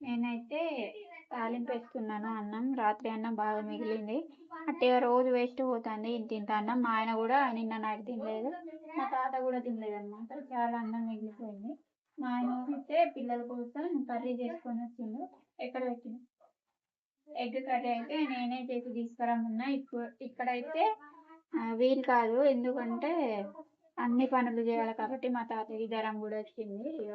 నేనైతే తాలింపేస్తున్నాను అన్నం. రాత్రి అన్నం బాగా మిగిలింది. అట్టిగా రోజు వేస్ట్ పోతుంది ఇంతింత అన్నం. మా ఆయన కూడా నిన్న నైట్ తినలేదు. మా తాత కూడా తినలేదనమాట. చాలా అన్నం మిగిలిపోయింది. మా ఆయన అయితే పిల్లల కోసం కర్రీ చేసుకొని వచ్చిండు. ఎక్కడ పెట్టిండు? ఎగ్ కర్రీ అయితే నేనే చేసి తీసుకురమ్మన్నా. ఇక్కడైతే వీలు కాదు. ఎందుకంటే అన్ని పనులు చేయాలి కాబట్టి మా తాతకి జ్వరం కూడా వచ్చింది. ఇక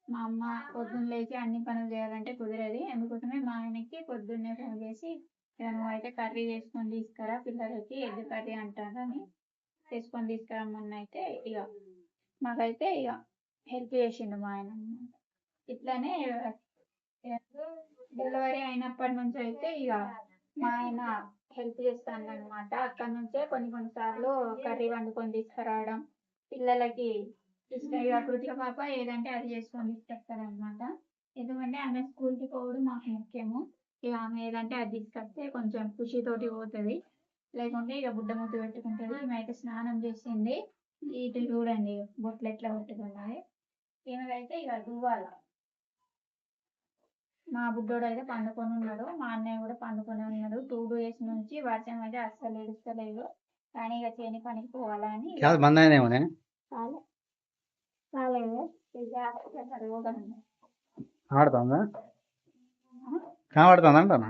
మా అమ్మ పొద్దున్న లేచి అన్ని పనులు చేయాలంటే కుదరదు. అందుకోసమే మా ఆయనకి పొద్దున్నే ఫోన్ చేసి ఇక నువ్వైతే కర్రీ చేసుకొని తీసుకురా, పిల్లలకి ఎగ్ కర్రీ అంటారని చేసుకొని తీసుకురమ్మని అయితే ఇక మాకైతే ఇక హెల్ప్ చేసిండు మా ఆయన అన్నమాట. ఇట్లానే డెలివరీ అయినప్పటి నుంచి అయితే ఇక మా ఆయన హెల్ప్ చేస్తాను అనమాట. అక్కడి నుంచే కొన్నిసార్లు కర్రీ వండుకొని తీసుకురావడం, పిల్లలకి ఇక కృతిక పాప ఏదంటే అది చేసుకొని తీసుకొస్తారనమాట. ఎందుకంటే ఆమె స్కూల్కి పోవడం మాకు ముఖ్యము. ఇక ఆమె ఏదంటే అది తీసుకొస్తే కొంచెం ఖుషితోటి పోతుంది. లేకుంటే ఇక బుడ్డ ముద్దు పెట్టుకుంటుంది. ఈమె అయితే స్నానం చేసింది. ఇటు చూడండి బొట్లు ఎట్లా పెట్టుకున్నది. ఈమెకైతే ఇక దువ్వాల. మా బుడ్డోడు అయితే పండుకొని ఉన్నాడు. మా అన్నయ్య కూడా పండుకొని ఉన్నాడు. 2 days నుంచి వర్షం అయితే అస్సలు ఏడుస్తలేదు. కానీ ఇక చేని పనికి పోవాలని ఆడుతుందా కనబడుతుంది అంటానా?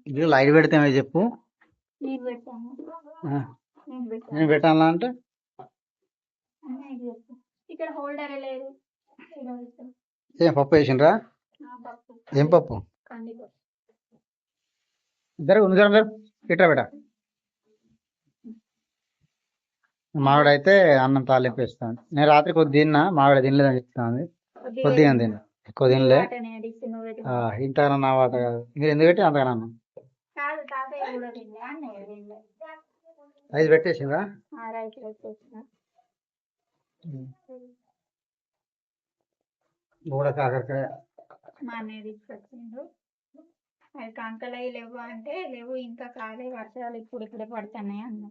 ఇది లైట్ పెడితే చెప్పు. నేను పెట్టాలా అంటే ఇక్కడ హోల్డర్ లేదు. ఏం పప్పు వేసిండ్రా? ఏం పప్పు? ఇద్దరు ఇట్లా పెట్ట. మావిడైతే అన్నం తాలింపు వేస్తాను. నేను రాత్రి కొద్ది తిన్నా, మావిడ తినలేదని చెప్తాను. కొద్దిగా తిన్నా, ఎక్కువ తినలే. ఇంతగా నా వాట కాదు. మీరు ఎందుకు పెట్టి అంతగా అన్నం 5 పెట్టేసిండ్రా? కూడా కాకరకాయ మా అన్నయ్య తీసుకొచ్చిండు. అది కంకలయ్యి లేవు అంటే లేవు, ఇంకా కాలే, వర్షాలు ఇప్పుడే పడుతున్నాయి అన్న.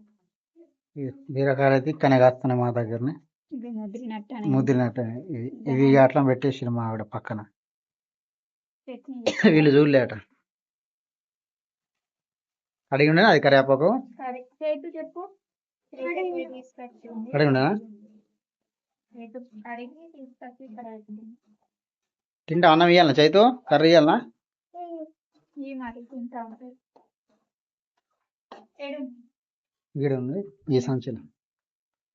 బీరకాయలు అయితే ఇక్కడనే కాస్తున్నాయి మా దగ్గరనే. ముద్రినట్టు ఇవి అట్లా పెట్టేసారు మా ఆవిడ పక్కన. వీళ్ళు చూడలేట. అడిగి ఉండేనా అది కరివేపాకు? చెప్పు. అడిగి ఉండేనా? తింటా అన్నం ఇవ్వాలనా? చైతు కర్రీ ఇవ్వాలనా? ఉంది ఈ సంచులు.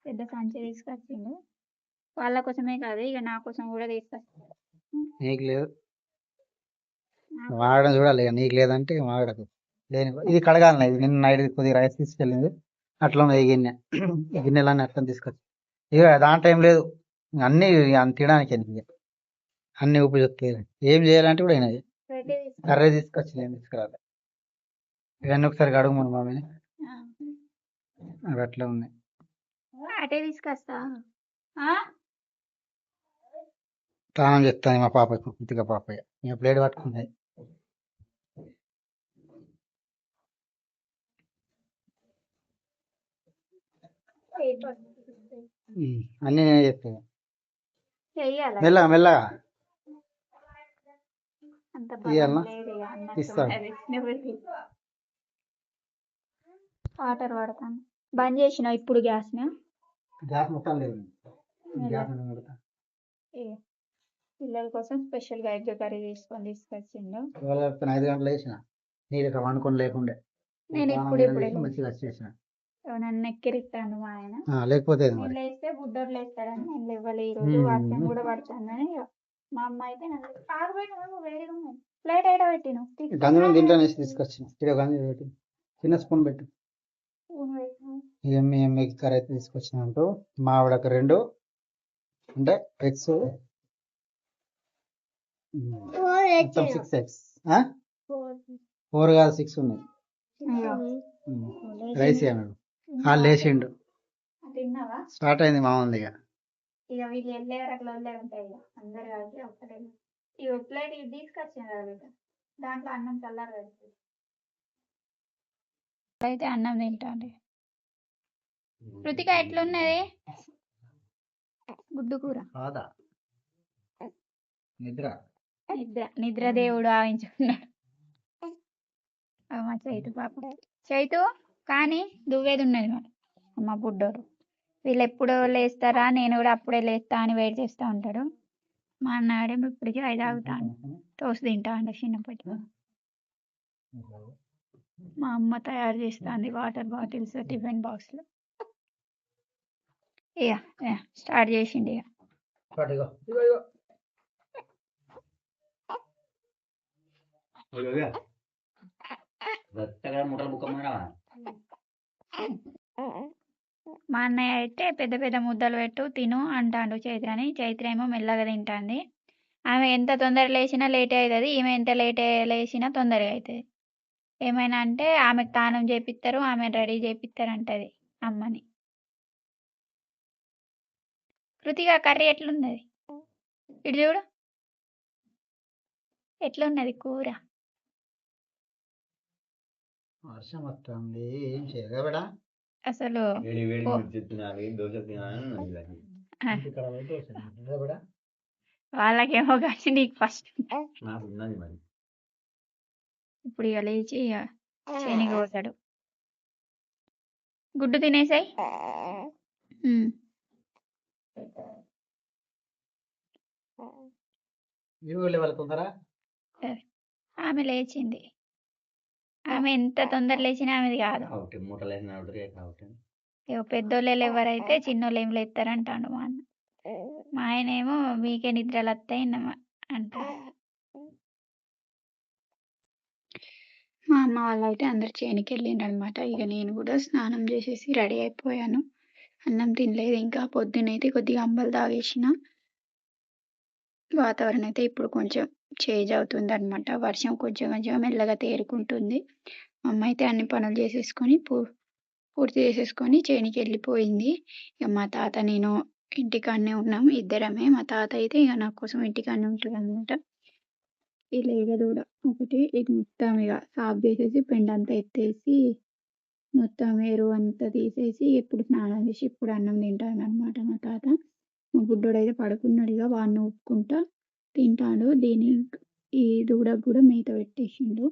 పెద్ద సంచి తీసుకొచ్చిండు. వాళ్ళ కోసమే కాదు, ఇక నా కోసం కూడా తీసుకొచ్చిండు. నీకు లేదు, వాడడం చూడాలి. ఇక నీకు లేదంటే వాడకు. లేని ఇది కడగాలి. ఇది నిన్న నైట్ కొద్దిగా రైస్ తీసుకెళ్ళింది. అట్లా ఈ గిన్నె గిన్నెలన్నీ అట్లా తీసుకొచ్చి ఇక దాంట్లో ఏం లేదు. అన్నీ తినడానికి అన్ని ఉపయోగిస్తాయి. ఏం చేయాలంటే కూడా అయినది. కర్రీ తీసుకొచ్చి నేను తీసుకురాలి. ఇవన్నీ ఒకసారి అడుగు మన మమ్మీని. అవి అట్లా ఉన్నాయి. అటే తీసుకొస్తా. స్నానం చెప్తాను మా పాప, కుర్తిగా పాప ఇక ప్లేట్ పట్టుకున్నాయి. అన్నీ నేనే చెప్తాను. మెల్లగా మెల్లగా ఇస్తాను. వాటర్ పడతాను. బంద్ చేసిన ఇప్పుడు గ్యాస్ మొత్తం లేదు. పిల్లల కోసం స్పెషల్ గా ఎగ్ కర్రీ తీసుకొచ్చిండు. 5 గంటలు వేసిన నీళ్ళు ఇక్కడ వండుకొని లేకుండే. నేను ఇప్పుడు మంచిగా వచ్చేసిన. నన్ను ఎక్కిరిస్తాను మా ఆయన. లేకపోతే లేస్తే బుడ్డోడు లేస్తాడని నేను లేవాలి. ఈ రోజు వర్షం కూడా పడుతుందని మా అమ్మ అయితే ప్లేట్ ఏడ పెట్టిను గంజం దీంట్లో తీసుకొచ్చిన. చిన్న స్పూన్ పెట్టు. ఎగ్ కర్రీ అయితే తీసుకొచ్చినట్టు మా ఆవిడకు 2 అంటే ఎగ్స్ 6 eggs. 4 కాదు 6 ఉన్నాయి. రైస్ అన్నాడు. లేచిండు. స్టార్ట్ అయింది మా ఉంది. ఇక వీళ్ళు వెళ్ళే వరకు ఉంటాయి. అందరు కలిసి ఒక్కటే ప్లేట్ తీసుకొచ్చాను. దాంట్లో అన్నం చల్లారు పెడుతుంది. అయితే అన్నం తింటాండి. కృతిక ఎట్లున్నది? గుడ్డు కూర నిద్ర నిద్ర దేవుడు ఆవించుకున్నాడు అమ్మ చైతు పాప చైతు కానీ దువ్వేది ఉన్నది మరి అమ్మ బుడ్డోడు వీళ్ళు ఎప్పుడు లేస్తారా నేను కూడా అప్పుడే లేస్తా అని వెయిట్ చేస్తూ ఉంటాడు మా అన్నాడేమో ఇప్పటికీ 5 తాగుతాను తోసి తింటా అంటే చిన్నప్పటి మా అమ్మ తయారు చేస్తుంది వాటర్ బాటిల్స్ టిఫిన్ బాక్స్లు ఇక స్టార్ట్ చేసింది ఇక ఇగో మా అన్నయ్య అయితే పెద్ద పెద్ద ముద్దలు పెట్టు తిను అంటాడు చైత్రని చైత్ర ఏమో మెల్లగా తింటాంది ఆమె ఎంత తొందర లేచినా లేట్ అవుతుంది ఈమె ఎంత లేట్ లేచినా తొందరగా అవుతుంది ఏమైనా అంటే ఆమెకు తానం చేపిస్తారు ఆమె రెడీ చేపిస్తారు అంటది అమ్మని కృతిగా కర్రీ ఎట్లున్నది ఇటు చూడు ఎట్లున్నది కూర వర్షం వస్తుంది ఏం చేయగా బేడా అసలు వాళ్ళకేమో కానీ నీకు ఫస్ట్ ఇప్పుడు ఇక లేచి ఇక శనికి పోతాడు గుడ్డు తినేసాయి ఆమె లేచింది ఆమె ఎంత తొందర లేచినా ఆమెది కాదు పెద్దోళ్ళు ఎవరైతే చిన్నోళ్ళు ఏం లేస్తారంటాడు మా అన్న మా ఆయన ఏమో మీకే నిద్రలు వస్తాయి అంటారు మా అమ్మ వాళ్ళు అయితే అందరు చేనికి వెళ్ళిండ్రు అనమాట ఇక నేను కూడా స్నానం చేసేసి రెడీ అయిపోయాను అన్నం తినలేదు ఇంకా పొద్దునైతే కొద్దిగా అంబలు తాగేసిన వాతావరణం అయితే ఇప్పుడు కొంచెం చేంజ్ అవుతుంది అనమాట వర్షం కొంచెం కొంచెం మెల్లగా తేరుకుంటుంది అమ్మ అయితే అన్ని పనులు చేసేసుకొని పూర్తి చేసేసుకొని చేనికి వెళ్ళిపోయింది ఇక మా తాత నేను ఇంటికాడనే ఉన్నాము ఇద్దరమే మా తాత అయితే ఇక నా కోసం ఇంటికాడనే ఉంటుంది అనమాట ఈ లేగదూడ ఒకటి ఇది మొత్తం ఇక సాఫ్ చేసేసి పెండ అంతా ఎత్తేసి మొత్తం ఎరువు అంతా తీసేసి ఎప్పుడు స్నానం చేసి ఇప్పుడు అన్నం తింటాను అనమాట మా తాత మా బుడ్డోడు అయితే పడుకున్నాడు ఇక వాడిని ఒప్పుకుంటా తింటాడు ఈ దూడకు కూడా మేత పెట్టేసిండు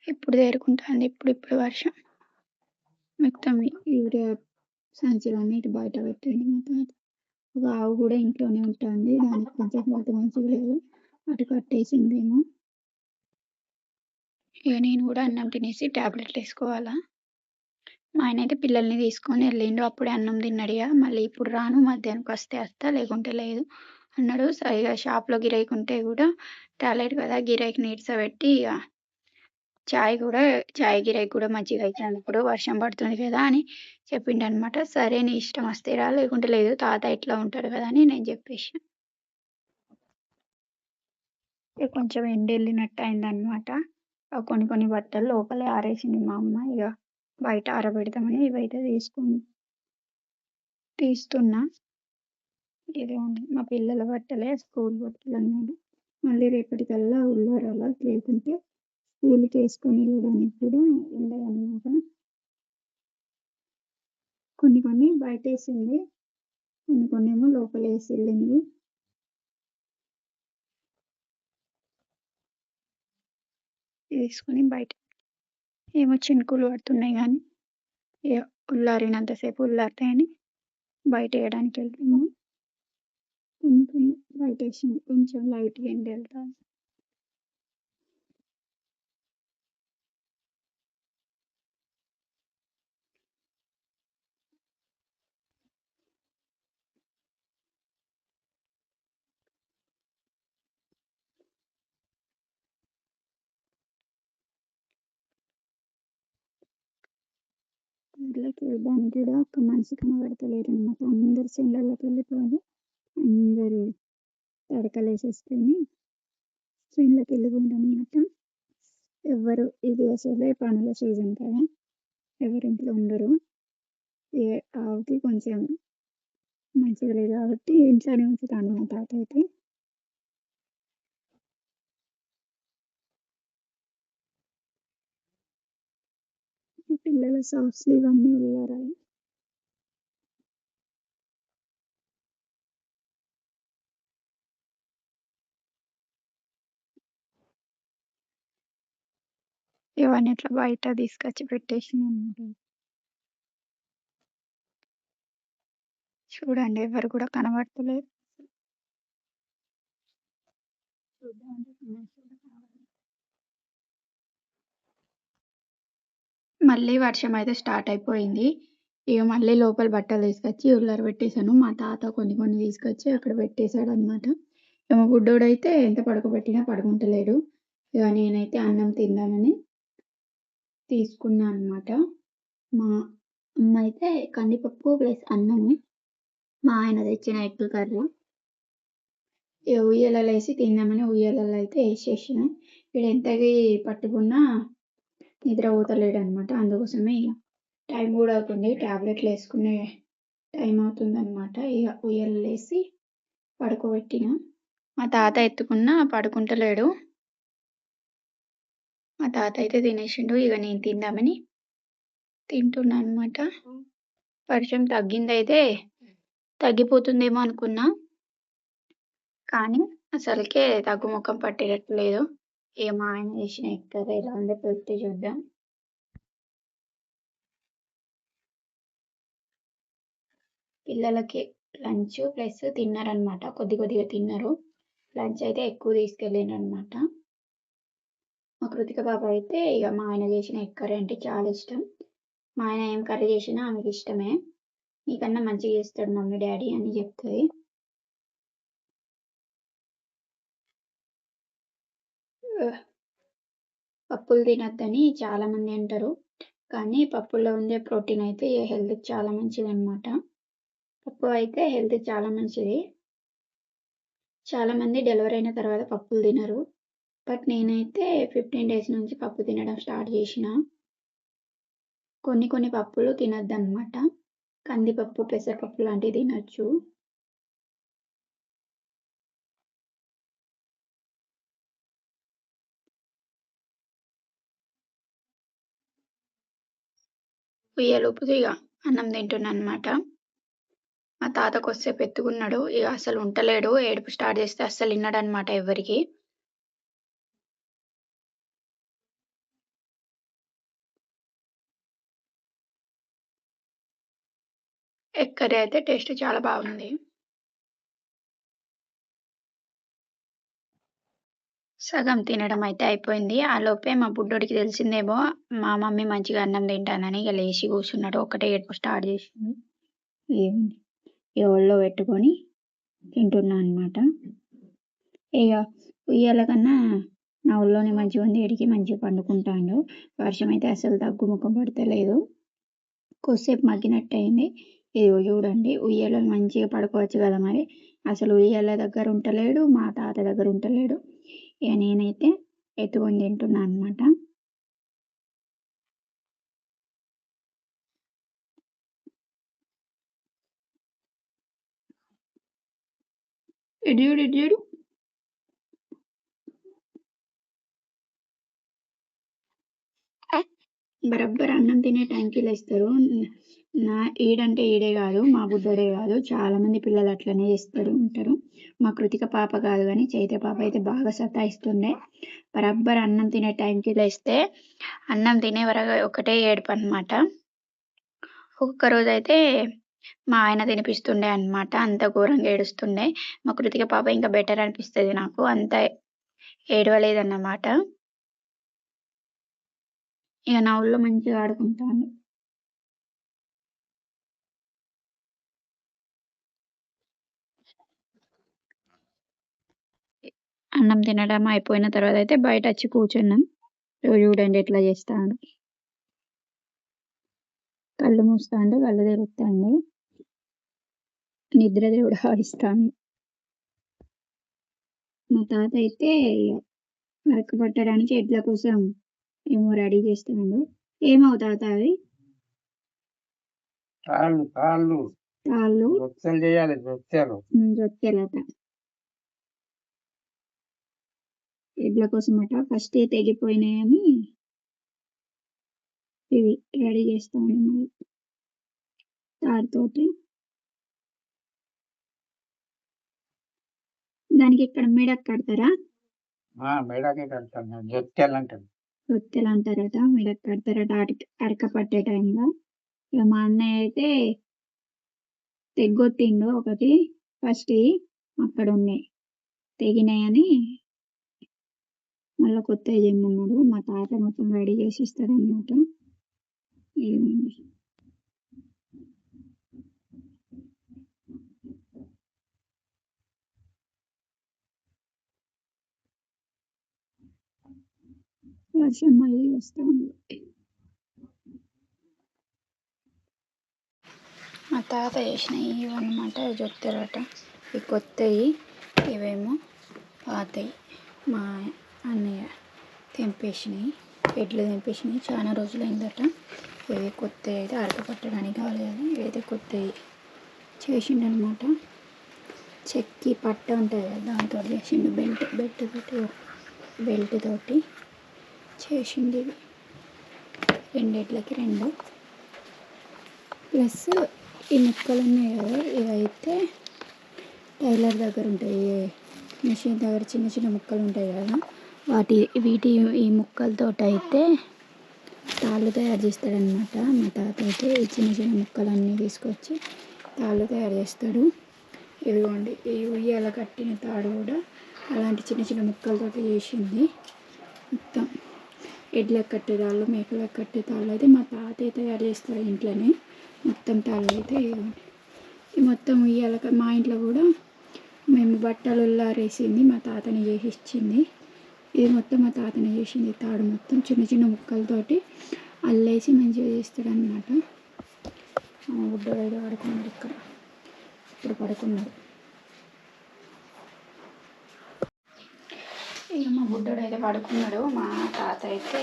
ఇప్పుడు తేరుకుంటుంది ఇప్పుడు వర్షం మొత్తం యూరియా సంచులన్నీ ఇటు బయట పెట్టండి మా తాత ఒక ఆవు కూడా ఇంట్లోనే ఉంటుంది దానికి కొంచెం హెల్త్ మంచిగా లేదు అటు కట్టేసిందేమో ఇక నేను కూడా అన్నం తినేసి ట్యాబ్లెట్లు వేసుకోవాలా మా ఆయన అయితే పిల్లల్ని తీసుకొని వెళ్ళిండు అప్పుడే అన్నం తిన్నాడుగా మళ్ళీ ఇప్పుడు రాను మధ్యాహ్నంకి వస్తా లేకుంటే లేదు అన్నాడు ఇక షాప్లో గిరాకీ ఉంటే కూడా టాయిలెట్ కదా గిరాకీ నీడ్సబెట్టి ఇక చాయ్ గిరాకీ కూడా మంచిగా అవుతుంది ఇప్పుడు వర్షం పడుతుంది కదా అని చెప్పిండు అనమాట సరే నీ ఇష్టం వస్తే రా లేకుంటే లేదు తాత ఇట్లా ఉంటాడు కదా అని నేను చెప్పేసి కొంచెం ఎండ వెళ్ళినట్టు అయిందనమాట కొన్ని బట్టలు లోపలే ఆరేసింది మా అమ్మ ఇక బయట ఆరబెడతామని ఇవైతే తీస్తున్నా ఇది మా పిల్లల బట్టలే స్కూల్ బట్టలు అన్నమాట మళ్ళీ రేపటికల్లా ఉల్లారాల లేకుంటే స్కూల్కి వేసుకొని వెళ్ళడానికి కూడా ఉండదన్నమాట కొన్ని బయట వేసింది కొన్ని ఏమో లోపల వేసి వెళ్ళింది వేసుకొని బయట ఏమో చినుకులు పడుతున్నాయి కానీ ఉల్లారినంతసేపు ఉల్లారుతాయని బయట వేయడానికి వెళ్తున్నాము కొన్ని బయట వేసింది కొంచెం లైట్గా ఎండ వెళ్తాను ఇళ్ళకి వెళ్ళడానికి కూడా ఒక మనిషి కనబడతలేరు అనమాట అందరు చేనులలోకి వెళ్ళిపోయి అందరూ తడకలు వేసేసుకొని చేనులోకి వెళ్ళిపోయింది అనమాట ఎవరు ఇది అసలే పనుల సీజన్ కదా ఎవరి ఇంట్లో ఉండరు ఆవుకి కొంచెం మంచిగా లేదు కాబట్టి ఇంట్లోనే ఉంచుతాను మా తాత అయితే పిల్లల సాక్స్లు ఇవన్నీ వెళ్ళారాయి ఇవన్నీ ఇట్లా బయట తీసుకొచ్చి పెట్టేసినాను. చూడండి ఎవరు కూడా కనబడతలేరు. మళ్ళీ వర్షం అయితే స్టార్ట్ అయిపోయింది. ఇక మళ్ళీ లోపల బట్టలు తీసుకొచ్చి ఉల్లార పెట్టేశాను. మా తాత కొన్ని కొన్ని తీసుకొచ్చి అక్కడ పెట్టేశాడనమాట. ఇక మా బుడ్డోడైతే ఎంత పడుకోబెట్టినా పడుకుంటలేడు. ఇక నేనైతే అన్నం తిందామని తీసుకున్నా అనమాట. మా అమ్మ అయితే కందిపప్పు ప్లస్ అన్నము, మా ఆయన తెచ్చిన ఎగ్ కర్రీ. ఇక ఉయ్యాలలో వేసి తిందామని ఉయ్యాలలో అయితే వేసేసిన. ఇక్కడ ఎంతకి పట్టుకున్నా నిద్ర పోతలేడు అనమాట. అందుకోసమే ఇక టైం కూడా అవుతుంది, టాబ్లెట్లు వేసుకునే టైం అవుతుంది అనమాట. ఇక ఉయ్యాలలో వేసి పడుకోబెట్టిన. మా తాత ఎత్తుకున్నా పడుకుంటలేడు. మా తాత అయితే తినేసిండు. ఇక నేను తిందామని తింటున్నా అనమాట. వర్షం తగ్గిందైతే తగ్గిపోతుందేమో అనుకున్నా, కానీ అసలుకే తగ్గుముఖం పట్టేటట్లేదు. ఇక మా ఆయన చేసిన ఎగ్ కర్రీ ఎలా ఉందో పెట్టి చూద్దాం. పిల్లలకి లంచ్ ప్లస్ తిన్నారనమాట. కొద్దిగా తిన్నారు. లంచ్ అయితే ఎక్కువ తీసుకెళ్ళాను అనమాట. మా కృతిక పాప అయితే ఇక మా ఆయన చేసిన ఎగ్ కర్రీ అంటే చాలా ఇష్టం. మా ఆయన ఏం కర్రీ చేసినా ఆమెకి ఇష్టమే. నీకన్నా మంచిగా చేస్తాడు మమ్మీ డాడీ అని చెప్తుంది. పప్పులు తినొద్దని చాలా మంది అంటారు, కానీ పప్పుల్లో ఉండే ప్రోటీన్ అయితే హెల్త్కి చాలా మంచిది అనమాట. పప్పు అయితే హెల్త్కి చాలా మంచిది. చాలా మంది డెలివరీ అయిన తర్వాత పప్పులు తినరు, బట్ నేనైతే 15 days నుంచి పప్పు తినడం స్టార్ట్ చేసిన. కొన్ని పప్పులు తినొద్దు అనమాట. కందిపప్పు, పెసరపప్పు లాంటివి తినొచ్చు. ఉయ్యలోపు ఇక అన్నం తింటున్నా అనమాట. మా తాత కొద్దిసేపు ఎత్తుకున్నాడు. ఇక అసలు ఉంటలేడు. ఏడుపు స్టార్ట్ చేస్తే అస్సలు విన్నాడనమాట ఎవరికి. ఎగ్ కర్రీ అయితే టేస్ట్ చాలా బాగుంది. సగం తినడం అయితే అయిపోయింది. ఆ లోపే మా బుడ్డోడికి తెలిసిందేమో మా మమ్మీ మంచిగా అన్నం తింటానని ఇక లేచి కూర్చున్నాడు. ఒకటే ఏడుపు స్టార్ట్ చేసింది. ఇక ఒళ్ళో పెట్టుకొని తింటున్నా అనమాట. ఇక ఉయ్యాల కన్నా నా ఒళ్ళోనే మంచిగా ఉంది. ఎడికి మంచిగా పండుకుంటాడు. వర్షం అయితే అసలు తగ్గుముఖం పడతలేదు. కొద్దిసేపు మగ్గినట్టు అయింది. ఇదిగో చూడండి, ఉయ్యాలలో మంచిగా పడుకోవచ్చు కదా, మరి అసలు ఉయ్యాల దగ్గర ఉంటలేడు, మా తాత దగ్గర ఉంటలేడు. ఇక నేనైతే ఎత్తుకొని తింటున్నా అనమాట. ఇడియుడు బరబ్బర్ అన్నం తినే టైంకి లేస్తారు. ఈడంటే ఈడే కాదు, మా బుడ్డోడే కాదు, చాలా మంది పిల్లలు అట్లనే చేస్తారు ఉంటారు. మా కృతిక పాప కాదు కానీ చైత్ర పాప అయితే బాగా సతాయిస్తుండే. బరబ్బర్ అన్నం తినే టైంకి లేస్తే అన్నం తినే వరకు ఒకటే ఏడుపు అనమాట. ఒక్కొక్క రోజు అయితే మా ఆయన తినిపిస్తుండే అనమాట. అంత ఘోరంగా ఏడుస్తుండే. మా కృతిక పాప ఇంకా బెటర్ అనిపిస్తుంది నాకు, అంత ఏడవలేదన్నమాట. ఇక నా ఊళ్ళో మంచిగా ఆడుకుంటాను. అన్నం తినడం అయిపోయిన తర్వాత అయితే బయట వచ్చి కూర్చున్నాం. చూడండి ఎట్లా చేస్తాడు. కళ్ళు మూస్తాడు, కళ్ళు తెరుస్తాడు, నిద్ర దేవుడు ఆడిస్తాను. మా తాత అయితే వరకు పట్టడానికి ఎడ్ల కోసం ఏమో రెడీ చేస్తున్నాడు. ఏమవుతావు అవి తాళ్ళు చేయాలి, జొత్తెలట ఎడ్ల కోసం అట. ఫస్ట్ తెగిపోయినాయని ఇవి రెడీ చేస్తాను మళ్ళీ తాడుతోటి. దానికి ఇక్కడ మెడకు కడతారా? మెడకే కడతాను, జొత్తెలు అంటారు. రొట్టెలు అంటారట, మీరు పెడతారట అరక పట్టే టైంలో. ఇక మా అన్నయ్య అయితే తెగొట్టిండు ఒకటి, ఫస్ట్ అక్కడ ఉన్నాయి తెగినాయని మళ్ళీ కొత్తవి చేయమన్నాడు. మా తాత మొత్తం రెడీ చేసి ఇస్తాడనమాట. ఇదిగోండి. వర్షం మళ్ళీ వస్తూ ఉంది. మా తాత చేసినవి ఇవన్నమాట, జొత్తెరట. ఇవి కొత్తవి, ఇవేమో పాతవి. మా అన్నయ్య తెంపేసినాయి, ఎడ్లు తెంపేసినాయి, చాలా రోజులైందట. ఇవి కొత్తవి అయితే అరక పట్టడానికి కావాలి కదా, ఇవైతే కొత్తవి చేసిండనమాట. చెక్కి పట్ట ఉంటుంది కదా, దాంతో చేసిండు. బెల్ట్ తోటి చేసిండు. ఇవి రెండిట్లకి రెండు, ప్లస్ ఈ ముక్కలు ఉన్నాయి కదా, ఇవైతే టైలర్ దగ్గర ఉంటాయి, మిషన్ దగ్గర చిన్న చిన్న ముక్కలు ఉంటాయి కదా, వీటి ఈ ముక్కలతో అయితే తాళ్ళు తయారు చేస్తాడనమాట. మా తాత అయితే ఈ చిన్న చిన్న ముక్కలన్నీ తీసుకొచ్చి తాళ్ళు తయారు చేస్తాడు. ఇదిగోండి, ఈ ఉయ్యాల కట్టిన తాడు కూడా అలాంటి చిన్న చిన్న ముక్కలతో చేసింది. మొత్తం ఎడ్లకు కట్టే తాళ్ళు, మేకలకు కట్టే తాళ్ళు అయితే మా తాత తయారు చేస్తాడు ఇంట్లోనే. మొత్తం తాళ్ళు అయితే ఈ మొత్తం ఉయ్యాల, మా ఇంట్లో కూడా మేము బట్టలు ఉల్లారేసింది మా తాతని చేసి ఇచ్చింది. ఇది మొత్తం మా తాతని చేసింది. తాడు మొత్తం చిన్న చిన్న ముక్కలతోటి అల్లేసి మంచిగా చేస్తాడు అనమాట. బుడ్డోడు అయితే పడుకున్నాడు ఇక్కడ, ఇప్పుడు పడుకున్నాడు. ఇక మా బుడ్డోడు అయితే పడుకున్నాడు. మా తాత అయితే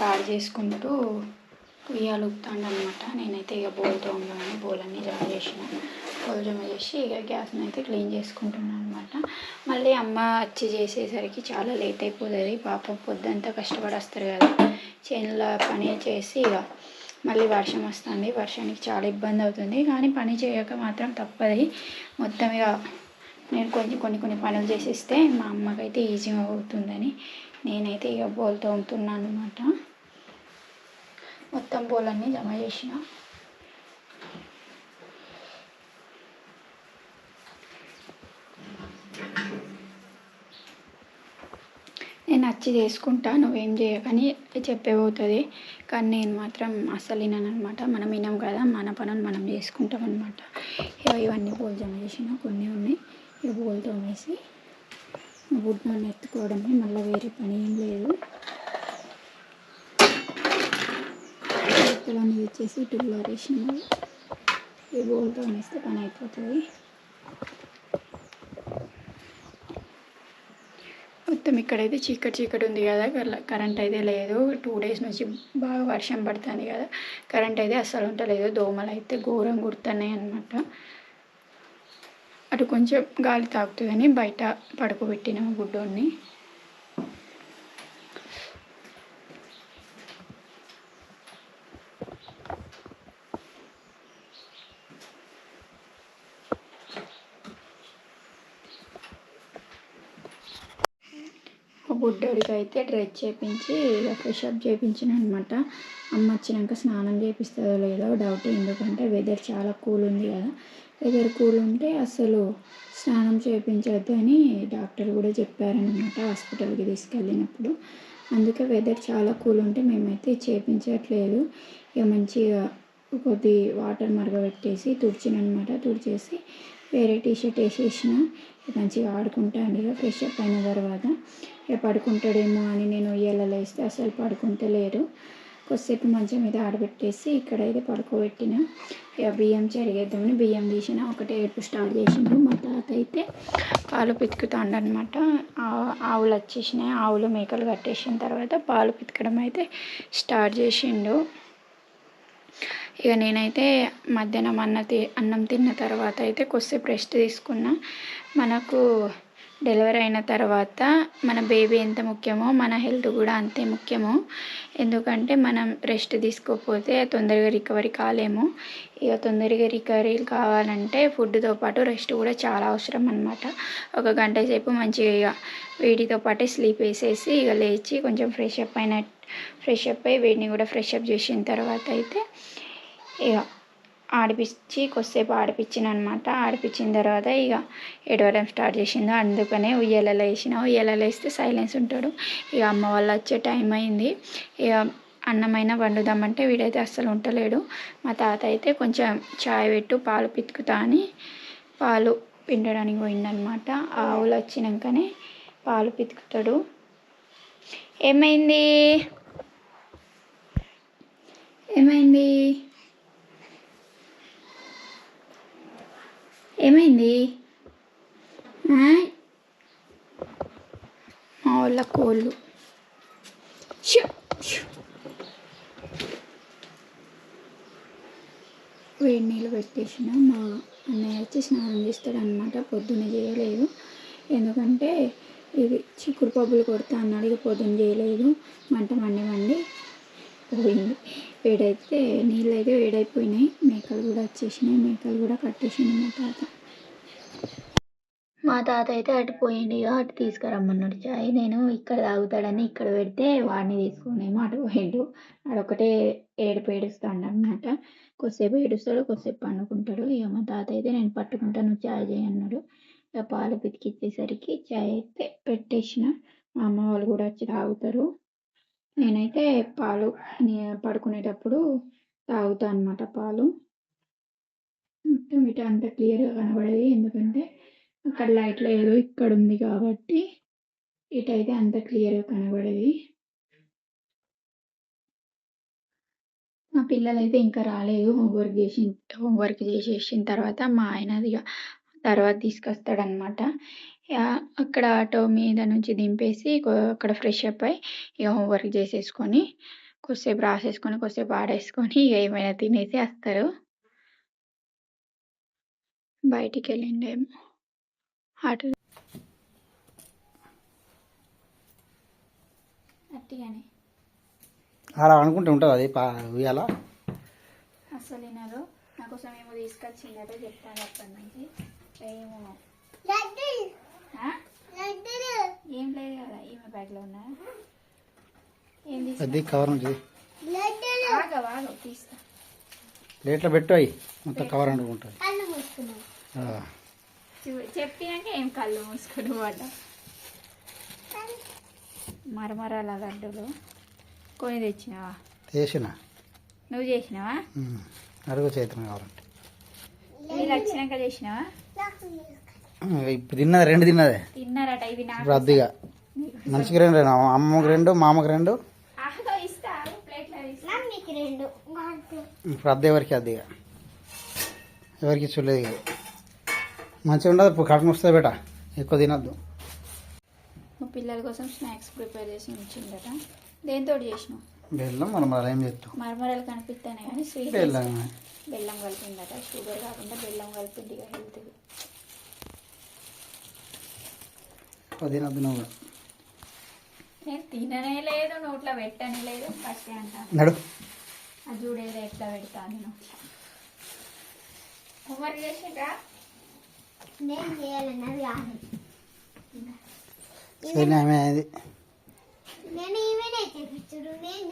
తాడు చేసుకుంటూ ఉయ్యాలు ఊపుతాడనమాట. నేనైతే ఇక బోల్తో ఉన్నాను, బోలన్నీ జమ చేసిన, బోల్ జమ చేసి ఇక గ్యాస్ని అయితే క్లీన్ చేసుకుంటున్నాను అనమాట. మళ్ళీ అమ్మ వచ్చి చేసేసరికి చాలా లేట్ అయిపోతుంది. పాపం పొద్దంతా కష్టపడి వస్తారు కదా, చేనుల పని చేసి ఇక మళ్ళీ వర్షం వస్తుంది. వర్షానికి చాలా ఇబ్బంది అవుతుంది, కానీ పని చేయక మాత్రం తప్పది. మొత్తం ఇక నేను కొన్ని పనులు చేసిస్తే మా అమ్మకైతే ఈజీగా అవుతుందని నేనైతే ఇక బోల్ తోముతున్నాను అనమాట. మొత్తం బోలన్నీ జమ చేసిన. నేను వచ్చి చేసుకుంటా, నువ్వేం చేయకని చెప్పేపోతుంది, కానీ నేను మాత్రం అస్సలు వినను అనమాట. మనం వినాం కదా, మన పనులు మనం చేసుకుంటాం అనమాట. ఇవన్నీ బోల్ జమ చేసిన, కొన్ని ఉన్నాయి. ఇక బోల్ తోమేసి బుడ్డాన్ని ఎత్తుకోవడమే, మళ్ళీ వేరే పని ఏం లేదు. బట్టలన్నీ తెచ్చేసి ఇటులో వేసిన, ఈ బోల్ తోమేస్తే పని అయిపోతుంది. మొత్తం ఇక్కడైతే చీకటి ఉంది కదా, కరెంట్ అయితే లేదు. 2 days నుంచి బాగా వర్షం పడుతుంది కదా, కరెంట్ అయితే అస్సలు ఉండలేదు. దోమలు అయితే ఘోరం కుడుతున్నాయి అన్నమాట. అటు కొంచెం గాలి తాకుతుందని బయట పడుకోబెట్టినాము గుడ్డోని. బుడ్డోడికి అయితే డ్రెస్ చేయించి ఇక ఫ్రెషప్ చేయించిన అనమాట. అమ్మ వచ్చినాక స్నానం చేపిస్తుందో లేదో డౌట్, ఎందుకంటే వెదర్ చాలా కూల్ ఉంది కదా. వెదర్ కూల్ ఉంటే అసలు స్నానం చేయించొద్దు అని డాక్టర్ కూడా చెప్పారనమాట హాస్పిటల్కి తీసుకెళ్ళినప్పుడు. అందుకే వెదర్ చాలా కూల్ ఉంటే మేమైతే చేయించట్లేదు. ఇక మంచిగా కొద్ది వాటర్ మరగబెట్టేసి తుడిచినమాట. తుడిచేసి వేరే టీషర్ట్ వేసేసిన, మంచిగా ఆడుకుంటాను. ఇక ఫ్రెషప్ అయిన తర్వాత ఇక పడుకుంటాడేమో అని నేను ఉయ్యాలలో వేస్తే అసలు పడుకుంటలేరు. కొద్దిసేపు మంచం మీద ఆడబెట్టేసి ఇక్కడైతే పడుకోబెట్టిన. ఇక బియ్యం చెరిగేద్దామని బియ్యం తీసిన, ఒకటే ఏడుపు స్టార్ట్ చేసిండు. మా తాత అయితే పాలు పితుకుతాడనమాట. ఆవులు వచ్చేసినాయి, ఆవులు మేకలు కట్టేసిన తర్వాత పాలు పితకడం అయితే స్టార్ట్ చేసిండు. ఇక నేనైతే మధ్యాహ్నం అన్నం తిన్న తర్వాత అయితే కొద్దిసేపు రెస్ట్ తీసుకున్నా. మనకు డెలివరీ అయిన తర్వాత మన బేబీ ఎంత ముఖ్యమో మన హెల్త్ కూడా అంతే ముఖ్యము. ఎందుకంటే మనం రెస్ట్ తీసుకోకపోతే తొందరగా రికవరీ కాలేము. ఇక తొందరగా రికవరీ కావాలంటే ఫుడ్తో పాటు రెస్ట్ కూడా చాలా అవసరం అన్నమాట. ఒక గంట సేపు మంచిగా ఇక వీటితో పాటే స్లీప్ వేసేసి ఇక లేచి కొంచెం ఫ్రెష్ అప్ అయ్యి వీడిని కూడా ఫ్రెష్ అప్ చేసిన తర్వాత అయితే ఇక ఆడిపించి కొద్దిసేపు ఆడిపించిన అనమాట. ఆడిపించిన తర్వాత ఇక ఏడవడం స్టార్ట్ చేసిండు. అందుకనే ఉయ్యాలలో వేస్తే సైలెన్స్ ఉంటాడు. ఇక అమ్మ వాళ్ళు వచ్చే టైం అయింది. ఇక అన్నమైనా వండుదామంటే వీడైతే అస్సలు ఉంటలేడు. మా తాత అయితే కొంచెం చాయ్ పెట్టు పాలు పితుకుతా అని పాలు పిండడానికి పోయిందనమాట. ఆవులు వచ్చినాకనే పాలు పితుకుతాడు. ఏమైంది మా వాళ్ళ కోళ్ళు వేడి నీళ్ళు పెట్టేసిన. మా అన్నయ్య వచ్చి స్నానం చేస్తాడు అనమాట. పొద్దున్న చేయలేదు ఎందుకంటే ఇది చిక్కుడు పబ్బులు కొడతా అన్నాడు. ఇక పొద్దున్న చేయలేదు. మంట మండి పోయింది. వేడైతే నీళ్ళు అయితే వేడైపోయినాయి. మేకలు కూడా వచ్చేసినాయి. మేకలు కూడా కట్టేసింది మా తాత అయితే అటు పోయిండు. ఇక అటు తీసుకురమ్మన్నాడు చాయ్. నేను ఇక్కడ తాగుతాడని ఇక్కడ పెడితే వాడిని తీసుకునేమో అటు పోయిండు. అడొకటే ఏడుస్తాడు అన్నమాట. కొద్దిసేపు ఏడుస్తాడు, కొద్దిసేపు పండుకుంటాడు. ఇక మా తాత అయితే నేను పట్టుకుంటాను చాయ్ చేయన్నాడు. ఇక పాలు పితికిచ్చేసరికి చాయ్ అయితే పెట్టేసిన. మా అమ్మ వాళ్ళు కూడా వచ్చి తాగుతారు. నేనైతే పాలు పడుకునేటప్పుడు తాగుతా అన్నమాట పాలు. మొత్తం ఇటు అంత క్లియర్గా కనబడేది ఎందుకంటే అక్కడ లైట్ లేదు, ఇక్కడ ఉంది కాబట్టి ఇటైతే అంత క్లియర్గా కనబడేది. మా పిల్లలు అయితే ఇంకా రాలేదు. హోంవర్క్ చేసేసిన తర్వాత మా ఆయన తర్వాత తీసుకొస్తాడనమాట. అక్కడ ఆటో మీద నుంచి దింపేసి అక్కడ ఫ్రెష్ అప్ అయ్యి ఇక హోంవర్క్ చేసేసుకొని కొద్దిసేపు రాసేసుకొని కొద్దిసేపు ఆడేసుకొని ఇక ఏమైనా తినేసి వస్తారు. బయటికి వెళ్ళిండేమో ఆటో అట్టిగానే అలా అనుకుంటూ ఉంటుంది అది ఉయ్యాల. అసలు వినరు. నా కోసం ఏమో తీసుకొచ్చిందట చెప్తాను అప్పటి నుంచి. ఏమో ఏం లేదు కదా ఈమె బ్యాగ్లో ఉన్నా. ఏం అది కవర్ ఉంటుంది. వాగ తీస్తా ప్లేట్లో పెట్టు అవి మొత్తం కవర్ అనుకుంటుంది. చెప్పినాక ఏం కళ్ళు మూసుకుని వాట. మరమరాల గడ్డలు కొని తెచ్చినావా? నువ్వు చేసినావా? అడుగు చేతులు కావాలంటే మీరు వచ్చినాక చేసినావా? ఇప్పుడు రెండు తిన్నదే తిన్నారట. ఇవి ఇప్పుడు అద్దిగా మనిషికి రెండు, అమ్మకి రెండు, మామకి రెండు, ఇప్పుడు అద్దె ఎవరికి అద్దిగా ఎవరికి చూడలేదు. మంచిగా ఉండదు. ఇప్పుడు కడుపు వస్తుంది బేట, ఎక్కువ తినద్దు. మా పిల్లల కోసం స్నాక్స్ ప్రిపేర్ చేసి ఉంచిందట. దేంతో చేసినావు? బెల్లం మరమరాలు. ఏం చేస్తావు? మరమరాలు కనిపిస్తానే కానీ స్వీట్ బెల్లం కలిపిందట. షుగర్ కాకుండా బెల్లం కలిపింది హెల్త్. తినద్దు నువ్వు. నేను తిననే లేదు, నోట్లో పెట్టనే లేదు. ఫస్ట్ అంటాను నడు. అది చూడేది ఎట్లా పెడతాను. నేను హోంవర్క్ చేసిండ్రా? నేను చేయాలన్నది సరే నేను ఈమెనే చేపించుడు. నేను